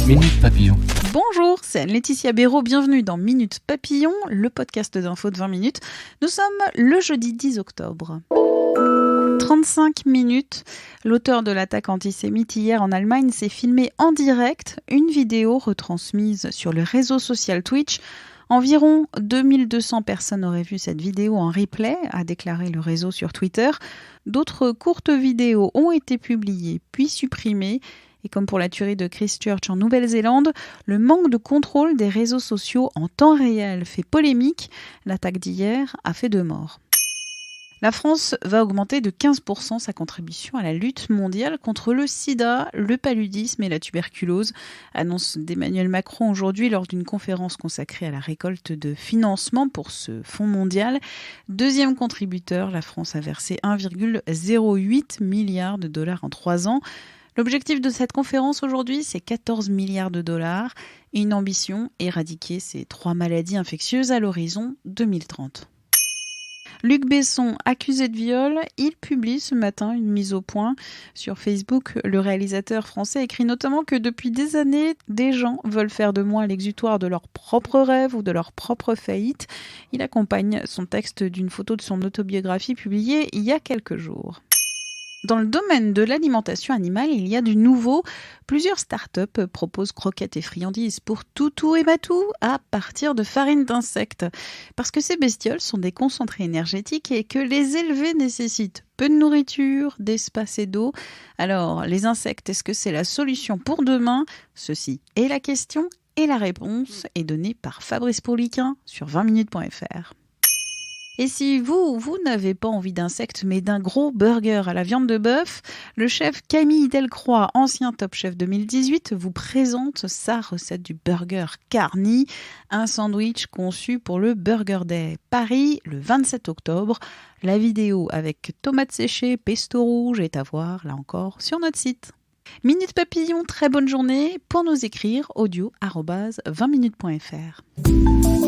Minute Papillon. Bonjour, c'est Laetitia Béraud, bienvenue dans Minute Papillon, le podcast d'infos de 20 minutes. Nous sommes le jeudi 10 octobre. 35 minutes, l'auteur de l'attaque antisémite hier en Allemagne s'est filmé en direct une vidéo retransmise sur le réseau social Twitch. Environ 2200 personnes auraient vu cette vidéo en replay, a déclaré le réseau sur Twitter. D'autres courtes vidéos ont été publiées puis supprimées. Et comme pour la tuerie de Christchurch en Nouvelle-Zélande, le manque de contrôle des réseaux sociaux en temps réel fait polémique. L'attaque d'hier a fait 2 morts. La France va augmenter de 15% sa contribution à la lutte mondiale contre le sida, le paludisme et la tuberculose, annonce d'Emmanuel Macron aujourd'hui lors d'une conférence consacrée à la récolte de financement pour ce fonds mondial. Deuxième contributeur, la France a versé 1,08 milliard de dollars en 3 ans. L'objectif de cette conférence aujourd'hui, c'est 14 milliards de dollars et une ambition, éradiquer ces 3 maladies infectieuses à l'horizon 2030. Luc Besson, accusé de viol, il publie ce matin une mise au point sur Facebook. Le réalisateur français écrit notamment que depuis des années, des gens veulent faire de moi l'exutoire de leurs propres rêves ou de leur propre faillite. Il accompagne son texte d'une photo de son autobiographie publiée il y a quelques jours. Dans le domaine de l'alimentation animale, il y a du nouveau. Plusieurs startups proposent croquettes et friandises pour toutou et matou à partir de farine d'insectes. Parce que ces bestioles sont des concentrés énergétiques et que les élever nécessite peu de nourriture, d'espace et d'eau. Alors, les insectes, est-ce que c'est la solution pour demain ? Ceci est la question et la réponse est donnée par Fabrice Pauliquin sur 20minutes.fr. Et si vous n'avez pas envie d'insectes, mais d'un gros burger à la viande de bœuf, le chef Camille Delcroix, ancien Top Chef 2018, vous présente sa recette du burger Carny, un sandwich conçu pour le Burger Day Paris le 27 octobre. La vidéo avec tomates séchées, pesto rouge est à voir, là encore, sur notre site. Minute Papillon, très bonne journée. Pour nous écrire, audio@20minutes.fr.